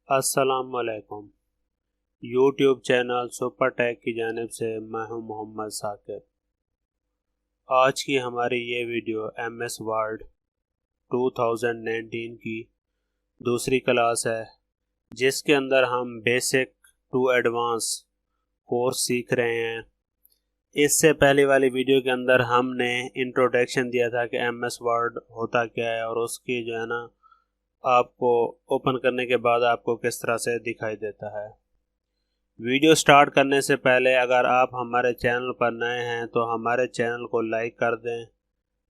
अस्सलामुअलैकुम। YouTube channel super tag की जानिब से मैं हूं मोहम्मद साकिब। आज की हमारी ये वीडियो MS वर्ड 2019 की दूसरी क्लास है, जिसके अंदर हम बेसिक टू एडवांस कोर्स सीख रहे हैं। इससे पहले वाली वीडियो के अंदर हमने इंट्रोडक्शन दिया था कि MS वर्ड होता क्या है और उसकी जो है ना आपको ओपन करने के बाद आपको किस तरह से दिखाई देता है। वीडियो स्टार्ट करने से पहले अगर आप हमारे चैनल पर नए हैं तो हमारे चैनल को लाइक कर दें,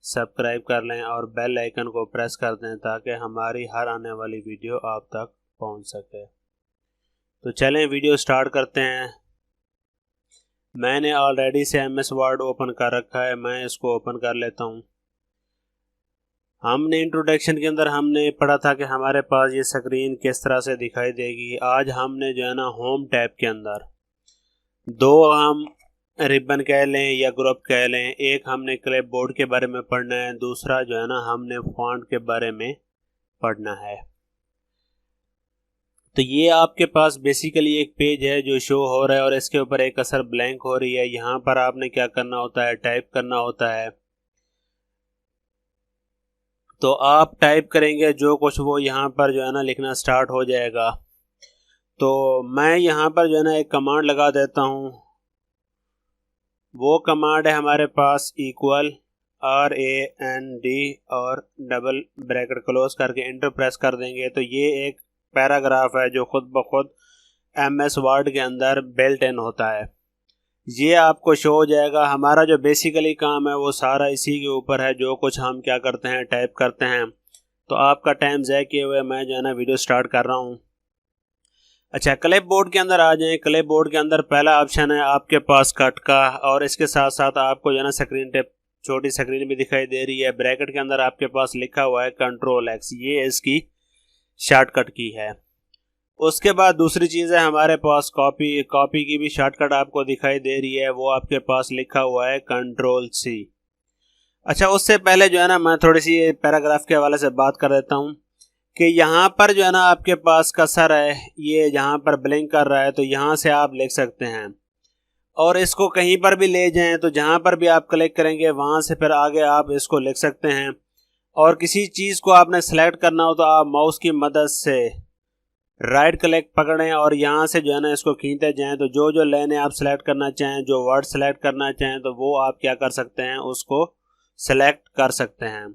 सब्सक्राइब कर लें और बेल आइकन को प्रेस कर दें ताकि हमारी हर आने वाली वीडियो आप तक पहुंच सके। तो चलें वीडियो स्टार्ट करते हैं। मैंने ऑलरेडी से MS वर्ड ओपन कर रखा है, मैं इसको ओपन कर लेता हूं। हमने इंट्रोडक्शन के अंदर हमने पढ़ा था कि हमारे पास ये स्क्रीन किस तरह से दिखाई देगी। आज हमने जो है ना होम टैब के अंदर दो हम रिबन कह लें या ग्रुप कह लें, एक हमने क्लिप बोर्ड के बारे में पढ़ना है, दूसरा जो है ना हमने फॉन्ट के बारे में पढ़ना है। तो ये आपके पास बेसिकली एक पेज है जो शो हो रहा है और इसके ऊपर एक असर ब्लैंक हो रही है। यहाँ पर आपने क्या करना होता है, टाइप करना होता है। तो आप टाइप करेंगे जो कुछ वो यहाँ पर जो है ना लिखना स्टार्ट हो जाएगा। तो मैं यहाँ पर जो है ना एक कमांड लगा देता हूँ। वो कमांड है हमारे पास इक्वल RAND और डबल ब्रैकेट क्लोज करके इंटर प्रेस कर देंगे तो ये एक पैराग्राफ है जो खुद ब खुद MS वर्ड के अंदर बिल्ट इन होता है। ये आपको शो हो जाएगा। हमारा जो बेसिकली काम है वो सारा इसी के ऊपर है। जो कुछ हम क्या करते हैं, टाइप करते हैं। तो आपका टाइम ज़ाय किए हुए मैं जो है ना वीडियो स्टार्ट कर रहा हूँ। अच्छा, क्लिप बोर्ड के अंदर आ जाएं। क्लिप बोर्ड के अंदर पहला ऑप्शन है आपके पास कट का और इसके साथ साथ आपको जो है ना स्क्रीन टेप छोटी स्क्रीन भी दिखाई दे रही है। ब्रैकेट के अंदर आपके पास लिखा हुआ है Ctrl+X, ये इसकी शॉर्टकट की है। उसके बाद दूसरी चीज़ है हमारे पास कॉपी। कॉपी की भी शॉर्टकट आपको दिखाई दे रही है, वो आपके पास लिखा हुआ है Ctrl+C। अच्छा, उससे पहले जो है ना मैं थोड़ी सी पैराग्राफ के हवाले से बात कर देता हूँ कि यहाँ पर जो है ना आपके पास कर्सर है, ये यहाँ पर ब्लिंक कर रहा है तो यहाँ से आप लिख सकते हैं और इसको कहीं पर भी ले जाएं तो जहाँ पर भी आप क्लिक करेंगे वहाँ से फिर आगे आप इसको लिख सकते हैं। और किसी चीज़ को आपने सेलेक्ट करना हो तो आप माउस की मदद से राइट क्लिक पकड़ें और यहाँ से जो है ना इसको खींचते जाएं तो जो जो लाइनें आप सेलेक्ट करना चाहें, जो वर्ड सेलेक्ट करना चाहें तो वो आप क्या कर सकते हैं, उसको सेलेक्ट कर सकते हैं।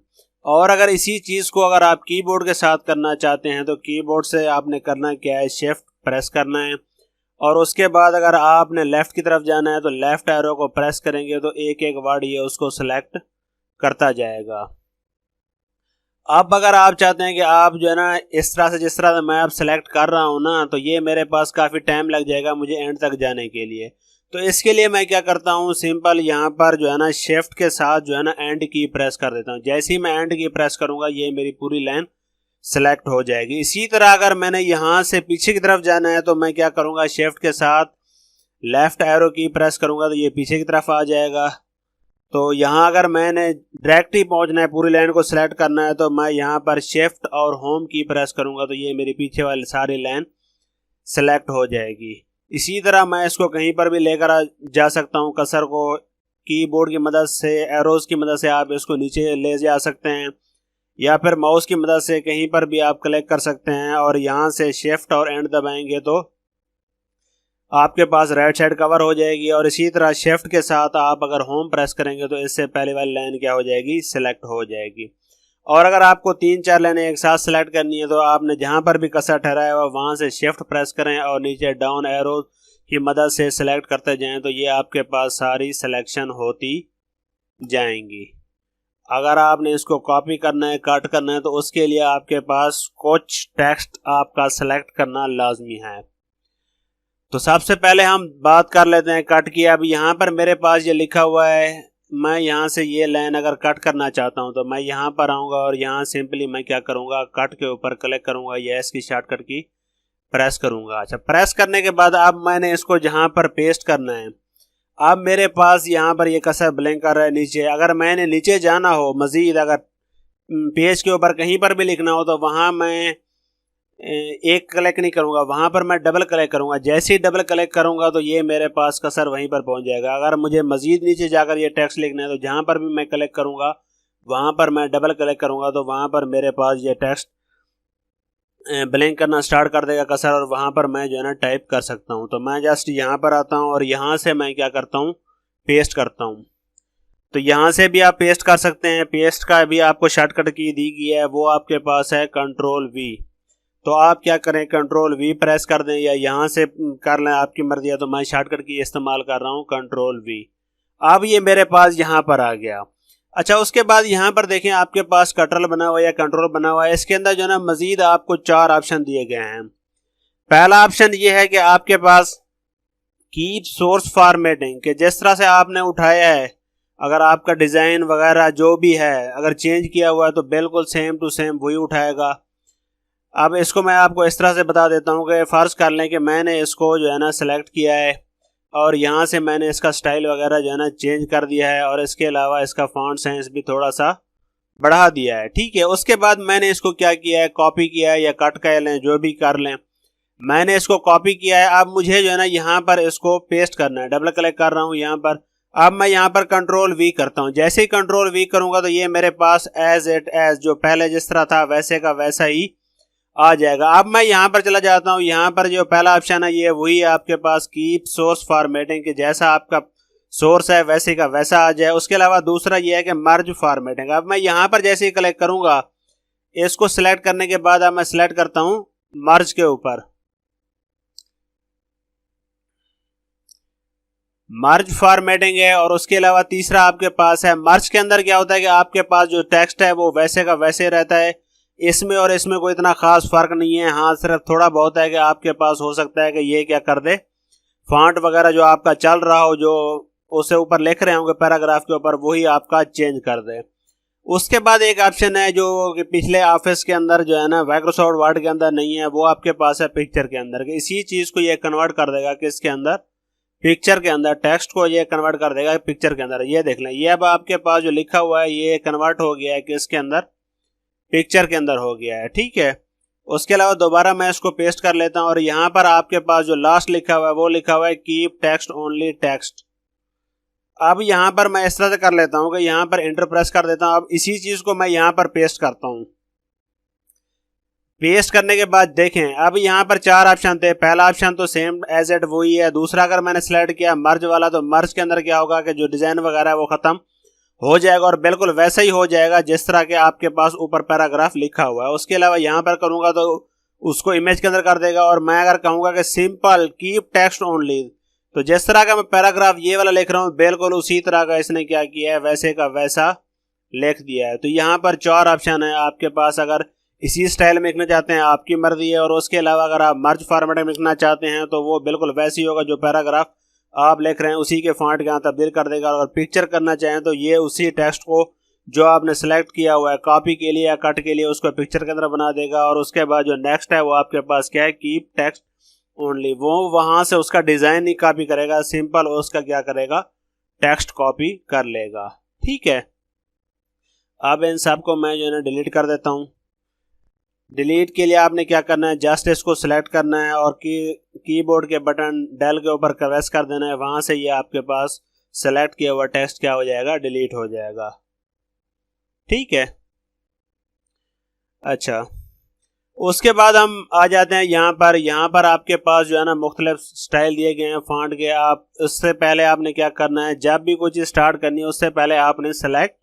और अगर इसी चीज़ को अगर आप कीबोर्ड के साथ करना चाहते हैं तो कीबोर्ड से आपने करना क्या है, शिफ्ट प्रेस करना है और उसके बाद अगर आपने लेफ़्ट की तरफ जाना है तो लेफ़्ट एरो को प्रेस करेंगे तो एक एक वर्ड ये उसको सेलेक्ट करता जाएगा। अब अगर आप चाहते हैं कि आप जो है ना इस तरह से जिस तरह से मैं अब सेलेक्ट कर रहा हूँ ना, तो ये मेरे पास काफ़ी टाइम लग जाएगा मुझे एंड तक जाने के लिए। तो इसके लिए मैं क्या करता हूँ, सिंपल यहाँ पर जो है ना शिफ्ट के साथ जो है ना एंड की प्रेस कर देता हूँ। जैसे ही मैं एंड की प्रेस करूँगा ये मेरी पूरी लाइन सेलेक्ट हो जाएगी। इसी तरह अगर मैंने यहाँ से पीछे की तरफ जाना है तो मैं क्या करूँगा, शिफ्ट के साथ लेफ़्ट एरो की प्रेस करूँगा तो ये पीछे की तरफ आ जाएगा। तो यहाँ अगर मैंने डायरेक्ट ही पहुँचना है, पूरी लाइन को सिलेक्ट करना है तो मैं यहाँ पर शिफ्ट और होम की प्रेस करूँगा तो ये मेरी पीछे वाली सारी लाइन सेलेक्ट हो जाएगी। इसी तरह मैं इसको कहीं पर भी लेकर जा सकता हूँ। कर्सर को कीबोर्ड की मदद से, एरोज़ की मदद से आप इसको नीचे ले जा सकते हैं या फिर माउस की मदद से कहीं पर भी आप क्लिक कर सकते हैं और यहाँ से शिफ्ट और एंड दबाएंगे तो आपके पास राइट साइड कवर हो जाएगी। और इसी तरह शिफ्ट के साथ आप अगर होम प्रेस करेंगे तो इससे पहले वाली लाइन क्या हो जाएगी, सिलेक्ट हो जाएगी। और अगर आपको 3-4 लाइनें एक साथ सेलेक्ट करनी है तो आपने जहां पर भी कर्सर ठहराया हुआ वहां से शिफ्ट प्रेस करें और नीचे डाउन एरो की मदद से सिलेक्ट करते जाएं तो ये आपके पास सारी सिलेक्शन होती जाएंगी। अगर आपने इसको कॉपी करना है, कट करना है तो उसके लिए आपके पास कुछ टेक्स्ट आपका सेलेक्ट करना लाजमी है। तो सबसे पहले हम बात कर लेते हैं कट की। अब यहाँ पर मेरे पास ये लिखा हुआ है, मैं यहाँ से ये लाइन अगर कट करना चाहता हूँ तो मैं यहाँ पर आऊँगा और यहाँ सिंपली मैं क्या करूँगा, कट के ऊपर क्लिक करूँगा, यस की शॉर्टकट की प्रेस करूँगा। अच्छा, प्रेस करने के बाद अब मैंने इसको जहाँ पर पेस्ट करना है, अब मेरे पास यहाँ पर ये कर्सर ब्लिंक कर रहा है नीचे। अगर मैंने नीचे जाना हो, मज़ीद अगर पेज के ऊपर कहीं पर भी लिखना हो तो वहाँ मैं एक क्लिक नहीं करूँगा, वहाँ पर मैं डबल क्लिक करूँगा। जैसे ही डबल क्लिक करूँगा तो ये मेरे पास कर्सर वहीं पर पहुँच जाएगा। अगर मुझे मज़ीद नीचे जाकर ये टेक्स्ट लिखना है तो जहाँ पर भी मैं क्लिक करूँगा वहाँ पर मैं डबल क्लिक करूँगा तो वहाँ पर मेरे पास ये टेक्स्ट ब्लैंक करना स्टार्ट कर देगा कर्सर, और वहाँ पर मैं जो है ना टाइप कर सकता हूँ। तो मैं जस्ट यहाँ पर आता हूँ और यहाँ से मैं क्या करता हूँ, पेस्ट करता हूँ। तो यहाँ से भी आप पेस्ट कर सकते हैं। पेस्ट का भी आपको शॉर्टकट की दी गई है, वो आपके पास है कंट्रोल वी। तो आप क्या करें, कंट्रोल वी प्रेस कर दें या यहाँ से कर लें, आपकी मर्जी है। तो मैं शॉर्टकट की इस्तेमाल कर रहा हूँ, कंट्रोल वी। अब ये मेरे पास यहाँ पर आ गया। अच्छा, उसके बाद यहाँ पर देखें आपके पास कंट्रोल बना हुआ है या कंट्रोल बना हुआ है। इसके अंदर जो है ना मजीद आपको 4 ऑप्शन दिए गए हैं। पहला ऑप्शन ये है कि आपके पास कीप सोर्स फॉर्मेटिंग, कि जिस तरह से आपने उठाया है, अगर आपका डिज़ाइन वगैरह जो भी है अगर चेंज किया हुआ है तो बिल्कुल सेम टू सेम वही उठाएगा। अब इसको मैं आपको इस तरह से बता देता हूँ कि फ़र्ज़ कर लें कि मैंने इसको जो है ना सेलेक्ट किया है और यहाँ से मैंने इसका स्टाइल वगैरह जो है ना चेंज कर दिया है, और इसके अलावा इसका फॉन्ट साइज भी थोड़ा सा बढ़ा दिया है। ठीक है, उसके बाद मैंने इसको क्या किया है, कॉपी किया है या कट कर लें, जो भी कर लें। मैंने इसको कॉपी किया है। अब मुझे जो है ना यहाँ पर इसको पेस्ट करना है। डबल क्लिक कर रहा हूँ यहाँ पर। अब मैं यहाँ पर कंट्रोल वी करता हूँ। जैसे ही कंट्रोल वी करूँगा तो ये मेरे पास एज इट एज जो पहले जिस तरह था वैसे का वैसा ही आ जाएगा। अब मैं यहाँ पर चला जाता हूँ। यहाँ पर जो पहला ऑप्शन है ये वही आपके पास कीप सोर्स फॉर्मेटिंग, के जैसा आपका सोर्स है वैसे का वैसा आ जाए। उसके अलावा दूसरा ये है कि मर्ज फॉर्मेटिंग। अब मैं यहाँ पर जैसे ही क्लिक करूँगा, इसको सिलेक्ट करने के बाद अब मैं सिलेक्ट करता हूँ मर्ज के ऊपर, मर्ज फॉर्मेटिंग है। और उसके अलावा तीसरा आपके पास है मर्ज। के अंदर क्या होता है कि आपके पास जो टेक्स्ट है वो वैसे का वैसे रहता है। इसमें और इसमें कोई इतना खास फर्क नहीं है। हाँ, सिर्फ थोड़ा बहुत है कि आपके पास हो सकता है कि ये क्या कर दे, फॉन्ट वगैरह जो आपका चल रहा हो, जो उसे ऊपर लिख रहे होंगे पैराग्राफ के ऊपर, वही आपका चेंज कर दे। उसके बाद एक ऑप्शन है जो कि पिछले ऑफिस के अंदर जो है ना माइक्रोसॉफ्ट वर्ड के अंदर नहीं है, वो आपके पास है पिक्चर के अंदर। इसी चीज़ को ये कन्वर्ट कर देगा किसके अंदर, पिक्चर के अंदर। टेक्स्ट को ये कन्वर्ट कर देगा पिक्चर के अंदर। ये देख लें, ये अब आपके पास जो लिखा हुआ है ये कन्वर्ट हो गया है किसके अंदर, पिक्चर के अंदर हो गया है। ठीक है, उसके अलावा दोबारा मैं इसको पेस्ट कर लेता हूं और यहां पर आपके पास जो लास्ट लिखा हुआ है वो लिखा हुआ है कीप टेक्स्ट ओनली टेक्स्ट। अब यहां पर मैं इस तरह से कर लेता हूं कि यहां पर एंटर प्रेस कर देता हूं। अब इसी चीज को मैं यहां पर पेस्ट करता हूं। पेस्ट करने के बाद देखें, अब यहाँ पर 4 ऑप्शन थे। पहला ऑप्शन तो सेम एज इट वही है। दूसरा अगर मैंने सेलेक्ट किया मर्ज वाला, तो मर्ज के अंदर क्या होगा कि जो डिजाइन वगैरह है वो खत्म हो जाएगा और बिल्कुल वैसा ही हो जाएगा जिस तरह के आपके पास ऊपर पैराग्राफ लिखा हुआ है। उसके अलावा यहाँ पर करूँगा तो उसको इमेज के अंदर कर देगा। और मैं अगर कहूँगा कि सिंपल कीप टेक्स्ट ओनली, तो जिस तरह का मैं पैराग्राफ ये वाला लिख रहा हूँ बिल्कुल उसी तरह का इसने क्या किया है, वैसे का वैसा लिख दिया है। तो यहाँ पर 4 ऑप्शन है आपके पास। अगर इसी स्टाइल में लिखना चाहते हैं आपकी मर्जी है, और उसके अलावा अगर आप मर्ज फॉर्मेट में लिखना चाहते हैं तो वो बिल्कुल वैसे ही होगा, जो पैराग्राफ आप लिख रहे हैं उसी के फॉन्ट के यहाँ तब्दील कर देगा। और पिक्चर करना चाहें तो ये उसी टेक्स्ट को जो आपने सेलेक्ट किया हुआ है कॉपी के लिए या कट के लिए, उसको पिक्चर के अंदर बना देगा। और उसके बाद जो नेक्स्ट है वो आपके पास क्या है, कीप टेक्स्ट ओनली, वो वहाँ से उसका डिज़ाइन नहीं कॉपी करेगा, सिंपल उसका क्या करेगा, टेक्स्ट कॉपी कर लेगा। ठीक है, अब इन सब को मैं जो है ना डिलीट कर देता हूँ। डिलीट के लिए आपने क्या करना है, जस्ट इसको सिलेक्ट करना है और कीबोर्ड के बटन डेल के ऊपर प्रेस कर देना है। वहाँ से ये आपके पास सेलेक्ट किया हुआ टेक्स्ट क्या हो जाएगा, डिलीट हो जाएगा। ठीक है, अच्छा, उसके बाद हम आ जाते हैं यहाँ पर आपके पास जो है ना मुख्तलिफ स्टाइल दिए गए हैं फॉन्ट के। आप उससे पहले आपने क्या करना है, जब भी कोई चीज़ स्टार्ट करनी है उससे पहले आपने सेलेक्ट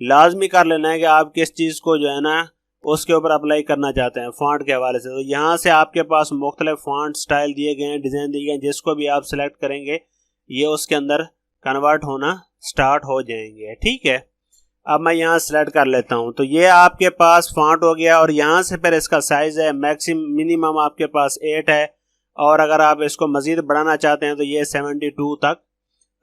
लाजमी कर लेना है कि आप किस चीज़ को जो है ना उसके ऊपर अप्लाई करना चाहते हैं फॉन्ट के हवाले से। तो यहाँ से आपके पास मुख्तलिफ फॉन्ट स्टाइल दिए गए हैं, डिज़ाइन दिए गए हैं, जिसको भी आप सेलेक्ट करेंगे ये उसके अंदर कन्वर्ट होना स्टार्ट हो जाएंगे। ठीक है, अब मैं यहाँ सेलेक्ट कर लेता हूँ। तो ये आपके पास फॉन्ट हो गया। और यहाँ से फिर इसका साइज़ है मिनिमम आपके पास 8 है, और अगर आप इसको मज़ीद बढ़ाना चाहते हैं तो ये 72 तक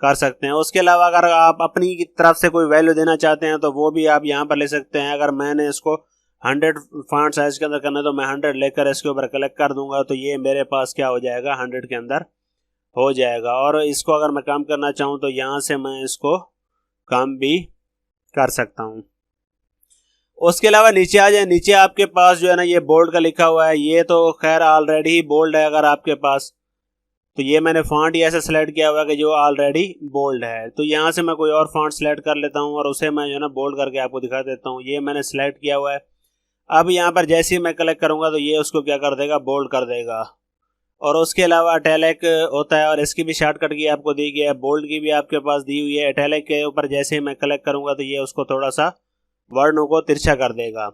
कर सकते हैं। उसके अलावा अगर आप अपनी तरफ से कोई वैल्यू देना चाहते हैं तो वो भी आप यहाँ पर ले सकते हैं। अगर मैंने इसको 100 फॉन्ट साइज के अंदर करना है तो मैं 100 लेकर इसके ऊपर क्लिक कर दूंगा, तो ये मेरे पास क्या हो जाएगा, 100 के अंदर हो जाएगा। और इसको अगर मैं कम करना चाहूँ तो यहाँ से मैं इसको कम भी कर सकता हूँ। उसके अलावा नीचे आ जाए, नीचे आपके पास जो है ना ये बोल्ड का लिखा हुआ है, ये तो खैर ऑलरेडी ही बोल्ड है अगर आपके पास, तो ये मैंने फॉन्ट ही ऐसे सेलेक्ट किया हुआ है कि जो ऑलरेडी बोल्ड है। तो यहाँ से मैं कोई और फॉन्ट सेलेक्ट कर लेता हूँ और उसे मैं जो है ना बोल्ड करके आपको दिखा देता हूँ। ये मैंने सेलेक्ट किया हुआ है। अब यहाँ पर जैसे ही मैं क्लिक करूँगा तो ये उसको क्या कर देगा, बोल्ड कर देगा। और उसके अलावा इटैलिक होता है और इसकी भी शॉर्टकट की आपको दी गई है, बोल्ड की भी आपके पास दी हुई है। इटैलिक के ऊपर जैसे ही मैं क्लिक करूँगा तो ये उसको थोड़ा सा वर्णों को तिरछा कर देगा।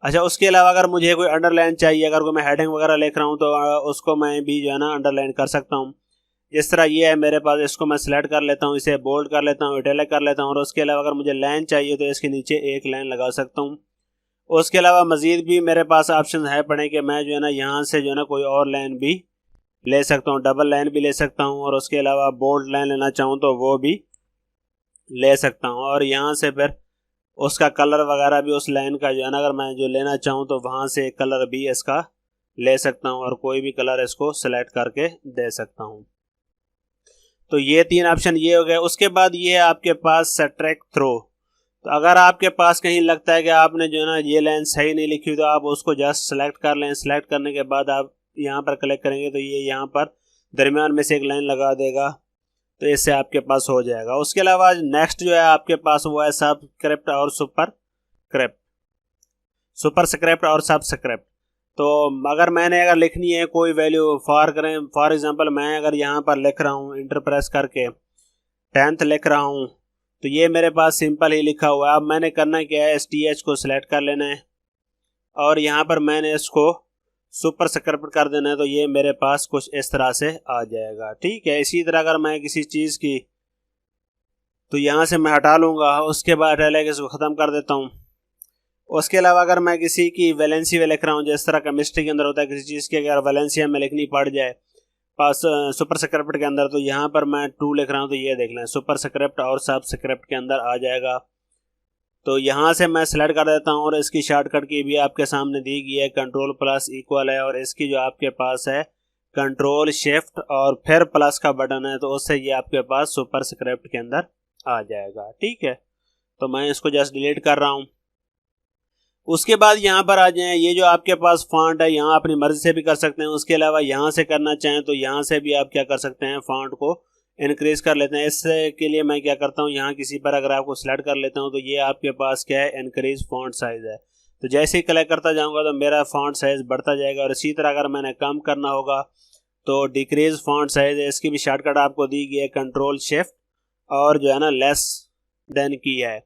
अच्छा, उसके अलावा अगर मुझे कोई अंडरलाइन चाहिए, अगर कोई मैं हेडिंग वगैरह लिख रहा हूँ तो उसको मैं भी जो है ना अंडरलाइन कर सकता हूँ। जिस तरह ये है मेरे पास, इसको मैं सिलेक्ट कर लेता हूँ, इसे बोल्ड कर लेता हूँ, इटैलिक कर लेता हूँ। और उसके अलावा अगर मुझे लाइन चाहिए तो इसके नीचे एक लाइन लगा सकता हूँ। उसके अलावा मज़ीद भी मेरे पास ऑप्शन है पड़े कि मैं जो है ना यहाँ से जो है ना कोई और लाइन भी ले सकता हूँ, डबल लाइन भी ले सकता हूँ। और उसके अलावा बोल्ड लाइन लेना चाहूँ तो वो भी ले सकता हूँ। और यहाँ से फिर उसका कलर वगैरह भी उस लाइन का जो है ना अगर मैं जो लेना चाहूँ तो वहाँ से कलर भी इसका ले सकता हूँ और कोई भी कलर इसको सेलेक्ट करके दे सकता हूँ। तो ये 3 ऑप्शन ये हो गए। उसके बाद ये है आपके पास सब्ट्रैक्ट थ्रो। तो अगर आपके पास कहीं लगता है कि आपने जो है ना ये लाइन सही नहीं लिखी तो आप उसको जस्ट सेलेक्ट कर लें। सेलेक्ट करने के बाद आप यहाँ पर क्लिक करेंगे तो ये यहाँ पर दरमियान में से एक लाइन लगा देगा, तो इससे आपके पास हो जाएगा। उसके अलावा नेक्स्ट जो है आपके पास वो है सबस्क्रिप्ट और सुपरस्क्रिप्ट, सुपरस्क्रिप्ट और सबस्क्रिप्ट। तो अगर लिखनी है कोई वैल्यू, फॉर एग्जांपल मैं अगर यहाँ पर लिख रहा हूँ इंटर प्रेस करके 10th लिख रहा हूँ तो ये मेरे पास सिंपल ही लिखा हुआ है। अब मैंने करना क्या है, STH को सिलेक्ट कर लेना है और यहाँ पर मैंने इसको सुपरस्क्रिप्ट कर देना है, तो ये मेरे पास कुछ इस तरह से आ जाएगा। ठीक है, इसी तरह अगर मैं किसी चीज़ की, तो यहाँ से मैं हटा लूँगा, उसके बाद इसको ख़त्म कर देता हूँ। उसके अलावा अगर मैं किसी की वैलेंसी में लिख रहा हूँ, जिस तरह केमिस्ट्री के अंदर होता है किसी चीज़ की अगर वैलेंसिया में लिखनी पड़ जाए पास सुपरस्क्रिप्ट के अंदर, तो यहाँ पर मैं 2 लिख रहा हूँ तो ये देख लें सुपरस्क्रिप्ट और सबस्क्रिप्ट के अंदर आ जाएगा। तो यहाँ से मैं सेलेक्ट कर देता हूँ और इसकी शॉर्टकट की भी आपके सामने दी गई है, कंट्रोल प्लस इक्वल है और इसकी जो आपके पास है कंट्रोल शिफ्ट और फिर प्लस का बटन है, तो उससे ये आपके पास सुपरस्क्रिप्ट के अंदर आ जाएगा। ठीक है, तो मैं इसको जस्ट डिलीट कर रहा हूँ। उसके बाद यहाँ पर आ जाएं, ये जो आपके पास फॉन्ट है यहाँ अपनी मर्जी से भी कर सकते हैं। उसके अलावा यहाँ से करना चाहें तो यहाँ से भी आप क्या कर सकते हैं, फॉन्ट को इनक्रीज कर लेते हैं। इससे के लिए मैं क्या करता हूँ, यहाँ किसी पैराग्राफ को सिलेक्ट कर लेता हूँ तो ये आपके पास क्या है, इनक्रीज फॉन्ट साइज है। तो जैसे ही क्लिक करता जाऊँगा तो मेरा फॉन्ट साइज बढ़ता जाएगा। और इसी तरह अगर मैंने कम करना होगा तो डिक्रीज फॉन्ट साइज है, इसकी भी शॉर्टकट आपको दी गई है, कंट्रोल शिफ्ट और जो है ना लेस देन की है,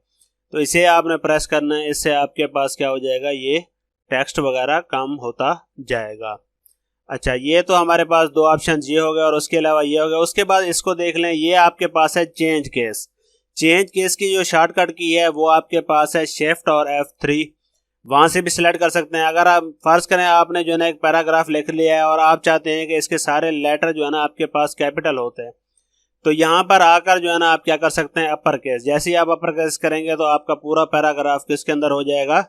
तो इसे आपने प्रेस करना है। इससे आपके पास क्या हो जाएगा, ये टेक्स्ट वगैरह कम होता जाएगा। अच्छा, ये तो हमारे पास 2 ऑप्शन ये हो गए और उसके अलावा ये हो गया। उसके बाद इसको देख लें, ये आपके पास है चेंज केस। चेंज केस की जो शॉर्टकट की है वो आपके पास है शिफ्ट और F3, वहाँ से भी सिलेक्ट कर सकते हैं। अगर आप फर्ज करें आपने जो है ना एक पैराग्राफ लिख लिया है और आप चाहते हैं कि इसके सारे लेटर जो है ना आपके पास कैपिटल होते हैं, तो यहाँ पर आकर जो है ना आप क्या कर सकते हैं, अपर केस। जैसे ही आप अपर केस करेंगे तो आपका पूरा पैराग्राफ किसके अंदर हो जाएगा,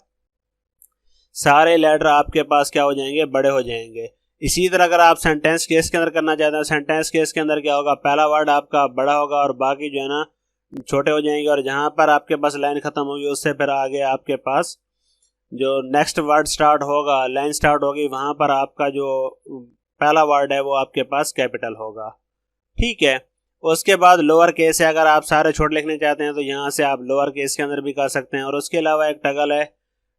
सारे लेटर आपके पास क्या हो जाएंगे, बड़े हो जाएंगे। इसी तरह अगर आप सेंटेंस केस के अंदर करना चाहते हैं, सेंटेंस केस के अंदर क्या होगा, पहला वर्ड आपका बड़ा होगा और बाकी जो है ना छोटे हो जाएंगे। और जहाँ पर आपके पास लाइन खत्म होगी उससे फिर आगे आपके पास जो नेक्स्ट वर्ड स्टार्ट होगा, लाइन स्टार्ट होगी, वहाँ पर आपका जो पहला वर्ड है वो आपके पास कैपिटल होगा। ठीक है, उसके बाद लोअर केस है, अगर आप सारे छोटे लिखने चाहते हैं तो यहाँ से आप लोअर केस के अंदर भी कर सकते हैं। और उसके अलावा एक टगल है।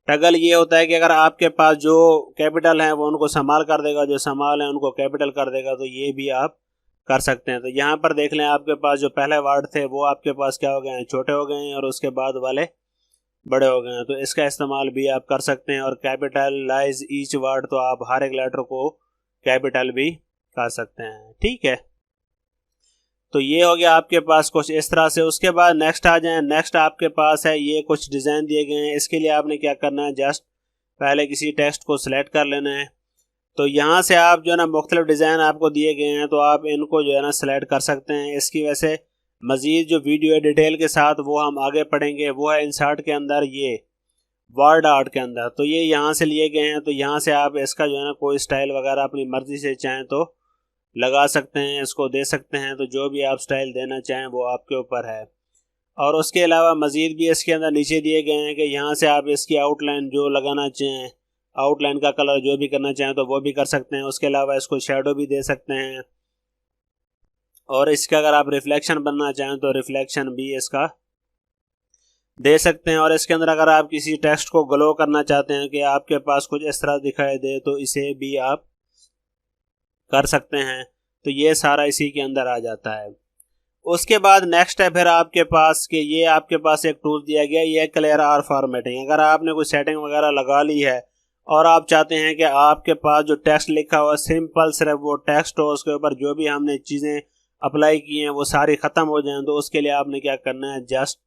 टगल ये होता है कि अगर आपके पास जो कैपिटल हैं वो उनको संभाल कर देगा, जो संभाल है उनको कैपिटल कर देगा, तो ये भी आप कर सकते हैं। तो यहाँ पर देख लें, आपके पास जो पहले वर्ड थे वो आपके पास क्या हो गए हैं, छोटे हो गए हैं और उसके बाद वाले बड़े हो गए हैं, तो इसका इस्तेमाल भी आप कर सकते हैं। और कैपिटलाइज ईच वर्ड, तो आप हर एक लेटर को कैपिटल भी कर सकते हैं। ठीक है, तो ये हो गया आपके पास कुछ इस तरह से। उसके बाद नेक्स्ट आ जाएं। नेक्स्ट आपके पास है, ये कुछ डिज़ाइन दिए गए हैं। इसके लिए आपने क्या करना है, जस्ट पहले किसी टेक्स्ट को सिलेक्ट कर लेना है। तो यहाँ से आप जो है ना मुख्तलिफ डिज़ाइन आपको दिए गए हैं, तो आप इनको जो है ना सिलेक्ट कर सकते हैं। इसकी वजह से मज़ीद जो वीडियो है डिटेल के साथ वो हम आगे पढ़ेंगे, वो है इंसर्ट के अंदर, ये वर्ड आर्ट के अंदर। तो ये यहाँ से लिए गए हैं, तो यहाँ से आप इसका जो है ना कोई स्टाइल वगैरह अपनी मर्ज़ी से चाहें तो लगा सकते हैं, इसको दे सकते हैं। तो जो भी आप स्टाइल देना चाहें वो आपके ऊपर है। और उसके अलावा मज़ीद भी इसके अंदर नीचे दिए गए हैं कि यहाँ से आप इसकी आउटलाइन जो लगाना चाहें, आउटलाइन का कलर जो भी करना चाहें तो वो भी कर सकते हैं। उसके अलावा इसको शेडो भी दे सकते हैं, और इसका अगर आप रिफ्लेक्शन बनना चाहें तो रिफ्लेक्शन भी इसका दे सकते हैं। और इसके अंदर अगर आप किसी टेक्स्ट को ग्लो करना चाहते हैं कि आपके पास कुछ इस तरह दिखाई दे तो इसे भी आप कर सकते हैं। तो ये सारा इसी के अंदर आ जाता है। उसके बाद नेक्स्ट है फिर आपके पास कि ये आपके पास एक टूल दिया गया, ये क्लियर आर फॉर्मेटिंग। अगर आपने कोई सेटिंग वगैरह लगा ली है और आप चाहते हैं कि आपके पास जो टेक्स्ट लिखा हुआ सिंपल सिर्फ वो टेक्स्ट हो, उसके ऊपर जो भी हमने चीज़ें अप्लाई की हैं वो सारी ख़त्म हो जाएं, तो उसके लिए आपने क्या करना है, जस्ट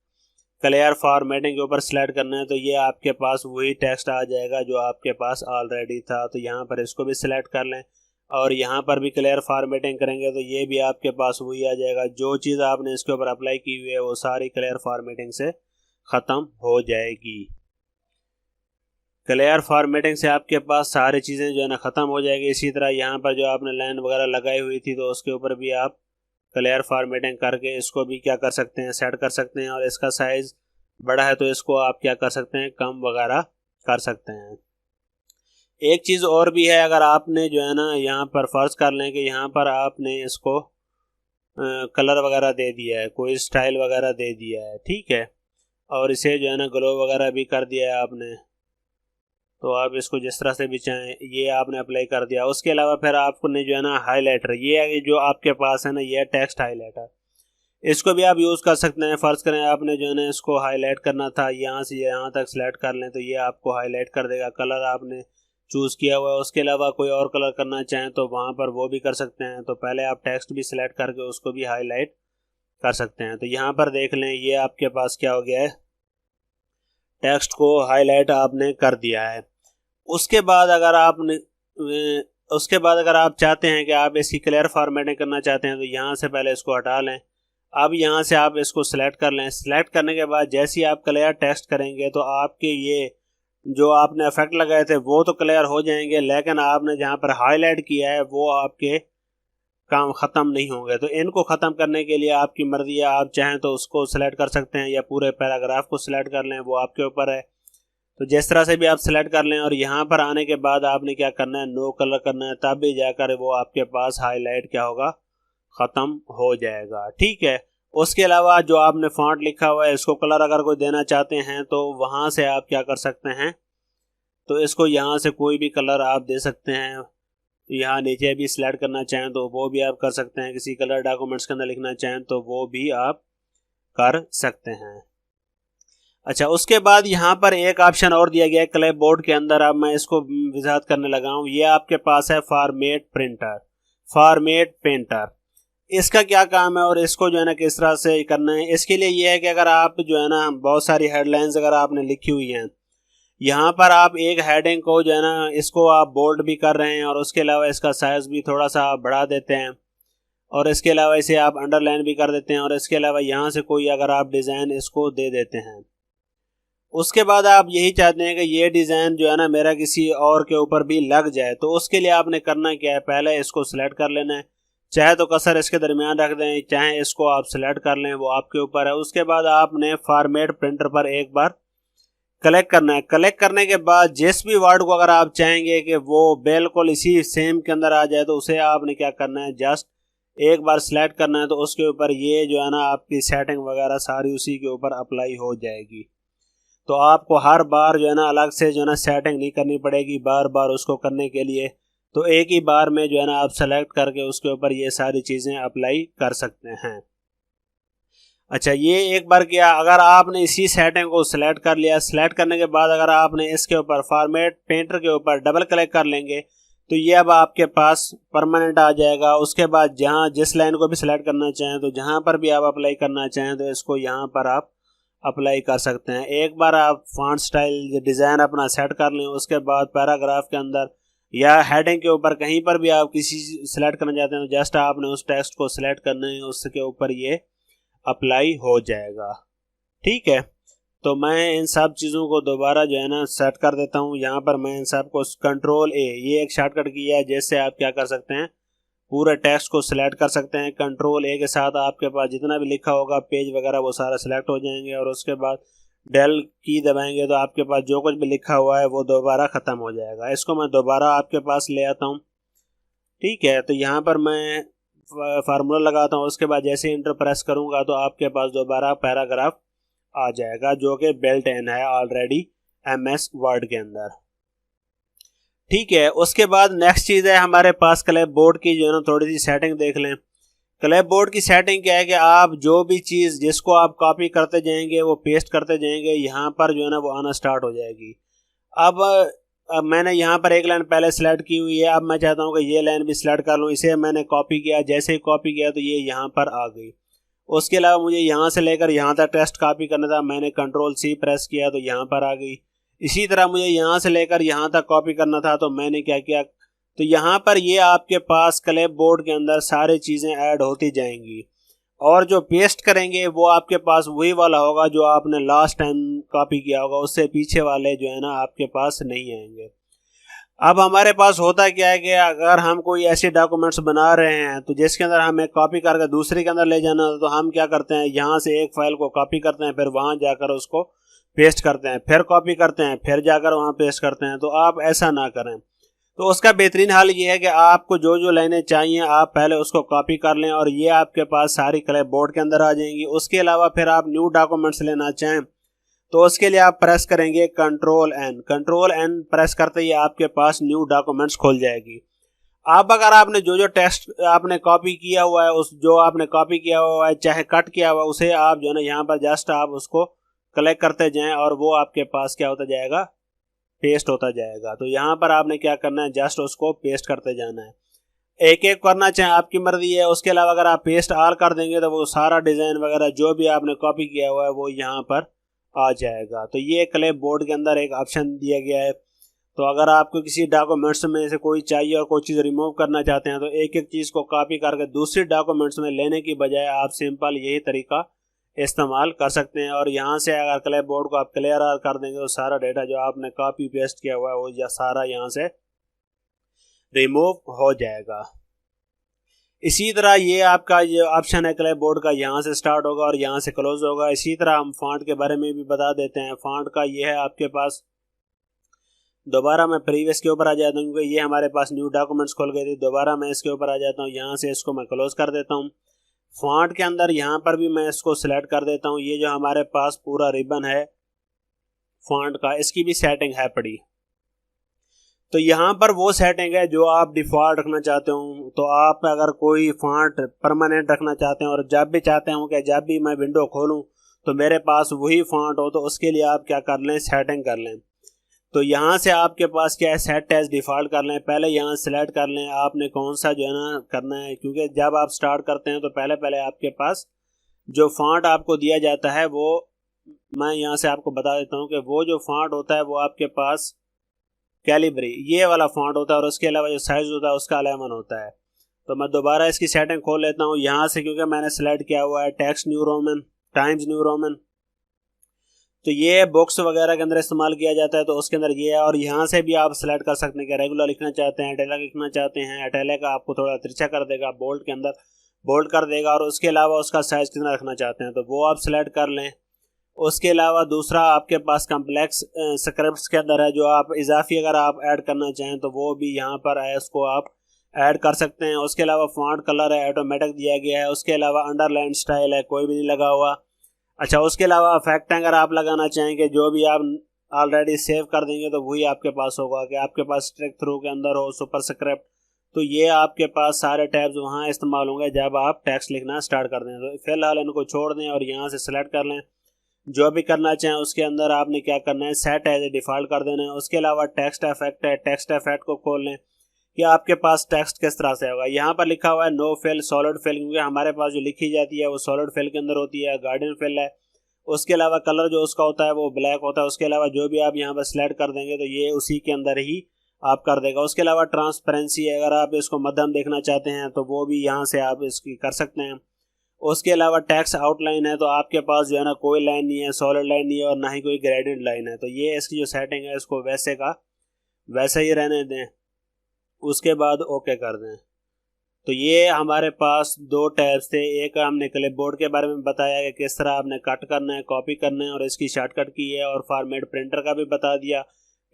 क्लियर फॉर्मेटिंग के ऊपर सेलेक्ट करना है। तो ये आपके पास वही टेक्स्ट आ जाएगा जो आपके पास ऑलरेडी था। तो यहाँ पर इसको भी सिलेक्ट कर लें और यहाँ पर भी क्लियर फॉर्मेटिंग करेंगे तो ये भी आपके पास वही आ जाएगा। जो चीज़ आपने इसके ऊपर अप्लाई की हुई है वो सारी क्लियर फॉर्मेटिंग से ख़त्म हो जाएगी। क्लियर फॉर्मेटिंग से आपके पास सारी चीज़ें जो है ना ख़त्म हो जाएगी। इसी तरह यहाँ पर जो आपने लाइन वगैरह लगाई हुई थी तो उसके ऊपर भी आप क्लियर फॉर्मेटिंग करके इसको भी क्या कर सकते हैं, सेट कर सकते हैं। और इसका साइज़ बड़ा है तो इसको आप क्या कर सकते हैं, कम वगैरह कर सकते हैं। एक चीज़ और भी है, अगर आपने जो है ना यहाँ पर फ़र्ज़ कर लें कि यहाँ पर आपने इसको कलर वगैरह दे दिया है, कोई स्टाइल वगैरह दे दिया है, ठीक है, और इसे जो है ना ग्लो वगैरह भी कर दिया है आपने, तो आप इसको जिस तरह से भी चाहें ये आपने अप्लाई कर दिया। उसके अलावा फिर आपने जो है ना हाईलाइटर, ये जो आपके पास है ना ये टेक्स्ट हाईलाइटर, इसको भी आप यूज़ कर सकते हैं। फ़र्ज़ करें आपने जो है ना इसको हाईलाइट करना था, यहाँ से यहाँ तक सेलेक्ट कर लें तो ये आपको हाईलाइट कर देगा। कलर आपने चूज़ किया हुआ है, उसके अलावा कोई और कलर करना चाहें तो वहाँ पर वो भी कर सकते हैं। तो पहले आप टेक्स्ट भी सिलेक्ट करके उसको भी हाईलाइट कर सकते हैं। तो यहाँ पर देख लें ये आपके पास क्या हो गया है, टेक्स्ट को हाईलाइट आपने कर दिया है। उसके बाद अगर आप चाहते हैं कि आप इसकी क्लियर फॉर्मेटिंग करना चाहते हैं तो यहाँ से पहले इसको हटा लें। अब यहाँ से आप इसको सिलेक्ट कर लें। सिलेक्ट करने के बाद जैसे ही आप क्लियर टेक्स्ट करेंगे तो आपके ये जो आपने इफेक्ट लगाए थे वो तो क्लियर हो जाएंगे, लेकिन आपने जहाँ पर हाईलाइट किया है वो आपके काम ख़त्म नहीं होंगे। तो इनको ख़त्म करने के लिए आपकी मर्ज़ी है, आप चाहें तो उसको सिलेक्ट कर सकते हैं या पूरे पैराग्राफ को सिलेक्ट कर लें, वो आपके ऊपर है। तो जिस तरह से भी आप सिलेक्ट कर लें और यहाँ पर आने के बाद आपने क्या करना है, नो कलर करना है, तब भी जाकर वो आपके पास हाईलाइट क्या होगा, ख़त्म हो जाएगा, ठीक है। उसके अलावा जो आपने फॉन्ट लिखा हुआ है इसको कलर अगर कोई देना चाहते हैं तो वहाँ से आप क्या कर सकते हैं, तो इसको यहाँ से कोई भी कलर आप दे सकते हैं। यहाँ नीचे भी सिलेक्ट करना चाहें तो वो भी आप कर सकते हैं। किसी कलर डॉक्यूमेंट्स के अंदर लिखना चाहें तो वो भी आप कर सकते हैं। अच्छा, उसके बाद यहाँ पर एक ऑप्शन और दिया गया है क्लिप बोर्ड के अंदर। अब मैं इसको वजाहत करने लगा हूँ। ये आपके पास है फॉर्मेट प्रिंटर, फॉर्मेट पेंटर। इसका क्या काम है और इसको जो है ना किस तरह से करना है, इसके लिए ये है कि अगर आप जो है ना बहुत सारी हेडलाइंस अगर आपने लिखी हुई हैं, यहाँ पर आप एक हेडिंग को जो है ना इसको आप बोल्ड भी कर रहे हैं और उसके अलावा इसका साइज़ भी थोड़ा सा आप बढ़ा देते हैं और इसके अलावा इसे आप अंडरलाइन भी कर देते हैं और इसके अलावा यहाँ से कोई अगर आप डिज़ाइन इसको दे देते हैं। उसके बाद आप यही चाहते हैं कि ये डिज़ाइन जो है ना मेरा किसी और के ऊपर भी लग जाए, तो उसके लिए आपने करना क्या है, पहले इसको सिलेक्ट कर लेना है। चाहे तो कसर इसके दरमियान रख दें, चाहे इसको आप सिलेक्ट कर लें, वो आपके ऊपर है। उसके बाद आपने फॉर्मेट प्रिंटर पर एक बार क्लिक करना है। क्लिक करने के बाद जिस भी वर्ड को अगर आप चाहेंगे कि वो बिल्कुल इसी सेम के अंदर आ जाए तो उसे आपने क्या करना है, जस्ट एक बार सिलेक्ट करना है। तो उसके ऊपर ये जो है ना आपकी सेटिंग वगैरह सारी उसी के ऊपर अप्लाई हो जाएगी। तो आपको हर बार जो है ना अलग से जो है ना सेटिंग नहीं करनी पड़ेगी बार बार उसको करने के लिए। तो एक ही बार में जो है ना आप सेलेक्ट करके उसके ऊपर ये सारी चीज़ें अप्लाई कर सकते हैं। अच्छा, ये एक बार किया। अगर आपने इसी सेटिंग को सिलेक्ट कर लिया, सिलेक्ट करने के बाद अगर आपने इसके ऊपर फॉर्मेट पेंटर के ऊपर डबल क्लिक कर लेंगे तो ये अब आपके पास परमानेंट आ जाएगा। उसके बाद जहाँ जिस लाइन को भी सिलेक्ट करना चाहें तो जहाँ पर भी आप अप्लाई करना चाहें तो इसको यहाँ पर आप अप्लाई कर सकते हैं। एक बार आप फॉन्ट स्टाइल डिज़ाइन अपना सेट कर लें, उसके बाद पैराग्राफ के अंदर या हेडिंग के ऊपर कहीं पर भी आप किसी सिलेक्ट करना चाहते हैं तो जस्ट आपने उस टेक्स्ट को सिलेक्ट करना है, उसके ऊपर ये अप्लाई हो जाएगा, ठीक है। तो मैं इन सब चीज़ों को दोबारा जो है ना सेट कर देता हूँ। यहाँ पर मैं इन सब को कंट्रोल ए, ये एक शॉर्टकट किया है जिससे आप क्या कर सकते हैं, पूरे टेक्स्ट को सिलेक्ट कर सकते हैं। कंट्रोल ए के साथ आपके पास जितना भी लिखा होगा पेज वगैरह वो सारा सिलेक्ट हो जाएंगे, और उसके बाद डेल की दबाएंगे तो आपके पास जो कुछ भी लिखा हुआ है वो दोबारा ख़त्म हो जाएगा। इसको मैं दोबारा आपके पास ले आता हूँ। ठीक है, तो यहाँ पर मैं फार्मूला लगाता हूँ, उसके बाद जैसे इंटर प्रेस करूँगा तो आपके पास दोबारा पैराग्राफ आ जाएगा जो कि बिल्ट इन है ऑलरेडी MS वर्ड के अंदर। ठीक है, उसके बाद नेक्स्ट चीज़ है हमारे पास क्लैप बोर्ड की, जो है ना थोड़ी सी सेटिंग देख लें। क्लैप बोर्ड की सेटिंग क्या है कि आप जो भी चीज़ जिसको आप कॉपी करते जाएंगे वो पेस्ट करते जाएंगे, यहाँ पर जो है ना वो आना स्टार्ट हो जाएगी। अब मैंने यहाँ पर एक लाइन पहले सेलेक्ट की हुई है, अब मैं चाहता हूँ कि ये लाइन भी सिलेक्ट कर लूँ। इसे मैंने कॉपी किया, जैसे ही कॉपी किया तो ये यहाँ पर आ गई। उसके अलावा मुझे यहाँ से लेकर यहाँ तक टेक्स्ट कॉपी करना था, मैंने Ctrl+C प्रेस किया तो यहाँ पर आ गई। इसी तरह मुझे यहाँ से लेकर यहाँ तक कॉपी करना था तो मैंने क्या किया, तो यहाँ पर ये आपके पास क्लैप बोर्ड के अंदर सारी चीज़ें ऐड होती जाएंगी, और जो पेस्ट करेंगे वो आपके पास वही वाला होगा जो आपने लास्ट टाइम कॉपी किया होगा, उससे पीछे वाले जो है ना आपके पास नहीं आएंगे। अब हमारे पास होता क्या है कि अगर हम कोई ऐसे डॉक्यूमेंट्स बना रहे हैं तो जिसके अंदर हमें कॉपी करके दूसरे के अंदर ले जाना है, तो हम क्या करते हैं, यहाँ से एक फाइल को कॉपी करते हैं, फिर वहाँ जाकर उसको पेस्ट करते हैं, फिर कॉपी करते हैं, फिर जाकर वहाँ पेस्ट करते हैं। तो आप ऐसा ना करें। तो उसका बेहतरीन हल ये है कि आपको जो जो लाइनें चाहिए आप पहले उसको कॉपी कर लें, और ये आपके पास सारी क्लैप बोर्ड के अंदर आ जाएंगी। उसके अलावा फिर आप न्यू डॉक्यूमेंट्स लेना चाहें तो उसके लिए आप प्रेस करेंगे Ctrl+N प्रेस करते ही आपके पास न्यू डॉक्यूमेंट्स खोल जाएगी। अब अगर आपने जो जो टेक्स्ट आपने कॉपी किया हुआ है, उस जो आपने कॉपी किया हुआ है चाहे कट किया हुआ है, उसे आप जो है ना यहाँ पर जस्ट आप उसको कलेक्ट करते जाएं और वो आपके पास क्या होता जाएगा, पेस्ट होता जाएगा। तो यहाँ पर आपने क्या करना है, जस्ट उसको पेस्ट करते जाना है। एक एक करना चाहे आपकी मर्जी है। उसके अलावा अगर आप पेस्ट ऑल कर देंगे तो वो सारा डिज़ाइन वगैरह जो भी आपने कॉपी किया हुआ है वो यहाँ पर आ जाएगा। तो ये क्लैप बोर्ड के अंदर एक ऑप्शन दिया गया है। तो अगर आपको किसी डॉक्यूमेंट्स में से कोई चाहिए और कोई चीज़ रिमूव करना चाहते हैं तो एक एक चीज़ को कॉपी करके दूसरी डॉक्यूमेंट्स में लेने की बजाय आप सिंपल यही तरीका इस्तेमाल कर सकते हैं। और यहाँ से अगर क्लैप बोर्ड को आप क्लियर कर देंगे तो सारा डेटा जो आपने कॉपी पेस्ट किया हुआ है वो सारा यहाँ से रिमूव हो जाएगा। इसी तरह ये आपका जो ऑप्शन है क्लैप बोर्ड का यहाँ से स्टार्ट होगा और यहाँ से क्लोज होगा। इसी तरह हम फॉन्ट के बारे में भी बता देते हैं। फॉन्ट का ये है आपके पास, दोबारा मैं प्रीवियस के ऊपर आ जाता हूँ क्योंकि ये हमारे पास न्यू डॉक्यूमेंट्स खोल गए थे। दोबारा मैं इसके ऊपर आ जाता हूँ, यहाँ से इसको मैं क्लोज कर देता हूँ। फॉन्ट के अंदर यहाँ पर भी मैं इसको सिलेक्ट कर देता हूँ। ये जो हमारे पास पूरा रिबन है फॉन्ट का, इसकी भी सेटिंग है पड़ी। तो यहाँ पर वो सेटिंग है जो आप डिफ़ॉल्ट रखना चाहते हो। तो आप अगर कोई फॉन्ट परमानेंट रखना चाहते हैं और जब भी चाहते हो कि जब भी मैं विंडो खोलूँ तो मेरे पास वही फॉन्ट हो, तो उसके लिए आप क्या कर लें, सेटिंग कर लें। तो यहाँ से आपके पास क्या है, सेट एज डिफ़ॉल्ट कर लें। पहले यहाँ सेलेक्ट कर लें आपने कौन सा जो है ना करना है, क्योंकि जब आप स्टार्ट करते हैं तो पहले आपके पास जो फॉन्ट आपको दिया जाता है वो मैं यहाँ से आपको बता देता हूँ कि वो जो फॉन्ट होता है वो आपके पास कैलिब्री ये वाला फॉन्ट होता है, और उसके अलावा जो साइज़ होता है उसका 11 होता है। तो मैं दोबारा इसकी सेटिंग खोल लेता हूँ यहाँ से, क्योंकि मैंने सेलेक्ट किया हुआ है text new Roman times new Roman. तो ये बॉक्स वगैरह के अंदर इस्तेमाल किया जाता है, तो उसके अंदर ये है। और यहाँ से भी आप सेलेक्ट कर सकते हैं कि रेगुलर लिखना चाहते हैं, इटैलिक लिखना चाहते हैं। इटैलिक आपको थोड़ा तिरछा कर देगा, बोल्ड के अंदर बोल्ड कर देगा, और उसके अलावा उसका साइज़ कितना रखना चाहते हैं तो वो आप सेलेक्ट कर लें। उसके अलावा दूसरा आपके पास कम्प्लेक्स स्क्रिप्ट्स के अंदर है, जो आप इजाफी अगर आप ऐड करना चाहें तो वो भी यहाँ पर है, उसको आप ऐड कर सकते हैं। उसके अलावा फॉन्ट कलर है ऑटोमेटिक दिया गया है। उसके अलावा अंडरलाइन स्टाइल है, कोई भी नहीं लगा हुआ। अच्छा, उसके अलावा इफेक्ट अगर आप लगाना चाहेंगे जो भी आप ऑलरेडी सेव कर देंगे तो वही आपके पास होगा, कि आपके पास स्ट्रिक थ्रू के अंदर हो सुपर स्क्रिप्ट। तो ये आपके पास सारे टैब्स वहाँ इस्तेमाल होंगे जब आप टेक्स्ट लिखना स्टार्ट कर दें। तो फिलहाल इनको छोड़ दें और यहाँ से सेलेक्ट कर लें। जो भी करना चाहें उसके अंदर आपने क्या करना है, सेट एज ए डिफ़ॉल्ट कर देना है। उसके अलावा टेक्स्ट इफेक्ट है, टेक्स्ट इफेक्ट को खोल लें कि आपके पास टेक्स्ट किस तरह से होगा। यहाँ पर लिखा हुआ है नो फिल सॉलिड फिल, क्योंकि हमारे पास जो लिखी जाती है वो सॉलिड फिल के अंदर होती है, गार्डन फिल है। उसके अलावा कलर जो उसका होता है वो ब्लैक होता है। उसके अलावा जो भी आप यहाँ पर सिलेक्ट कर देंगे तो ये उसी के अंदर ही आप कर देगा। उसके अलावा ट्रांसपेरेंसी है, अगर आप इसको मध्यम देखना चाहते हैं तो वो भी यहाँ से आप इसकी कर सकते हैं। उसके अलावा टेक्स्ट आउटलाइन है, तो आपके पास जो है ना कोई लाइन नहीं है, सॉलिड लाइन नहीं है और ना ही कोई ग्रेडेड लाइन है। तो ये इसकी जो सेटिंग है इसको वैसे का वैसे ही रहने दें, उसके बाद ओके कर दें। तो ये हमारे पास दो टैब्स थे। एक हमने क्लिपबोर्ड के बारे में बताया कि किस तरह आपने कट करना है, कॉपी करना है और इसकी शॉर्टकट की है, और फॉर्मेट प्रिंटर का भी बता दिया।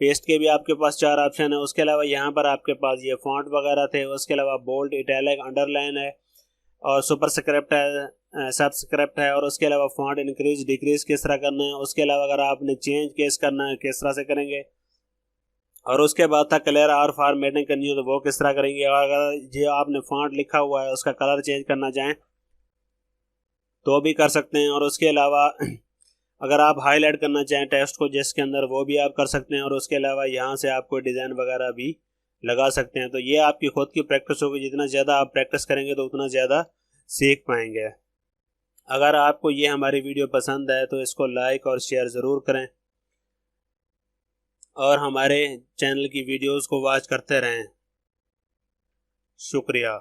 पेस्ट के भी आपके पास 4 ऑप्शन है। उसके अलावा यहाँ पर आपके पास ये फॉन्ट वगैरह थे। उसके अलावा बोल्ड, इटैलिक, अंडरलाइन है और सुपरस्क्रिप्ट है, सबस्क्रिप्ट है, और उसके अलावा फॉन्ट इंक्रीज डिक्रीज किस तरह करना है। उसके अलावा अगर आपने चेंज केस करना है किस तरह से करेंगे, और उसके बाद था क्लियर और फॉर्मेटिंग करनी हो तो वो किस तरह करेंगे। और अगर जो आपने फॉन्ट लिखा हुआ है उसका कलर चेंज करना चाहें तो भी कर सकते हैं। और उसके अलावा अगर आप हाईलाइट करना चाहें टेक्स्ट को जिसके अंदर, वो भी आप कर सकते हैं। और उसके अलावा यहाँ से आप कोई डिज़ाइन वगैरह भी लगा सकते हैं। तो ये आपकी खुद की प्रैक्टिस होगी, जितना ज़्यादा आप प्रैक्टिस करेंगे तो उतना ज़्यादा सीख पाएंगे। अगर आपको ये हमारी वीडियो पसंद आए तो इसको लाइक और शेयर ज़रूर करें और हमारे चैनल की वीडियोस को वॉच करते रहें। शुक्रिया।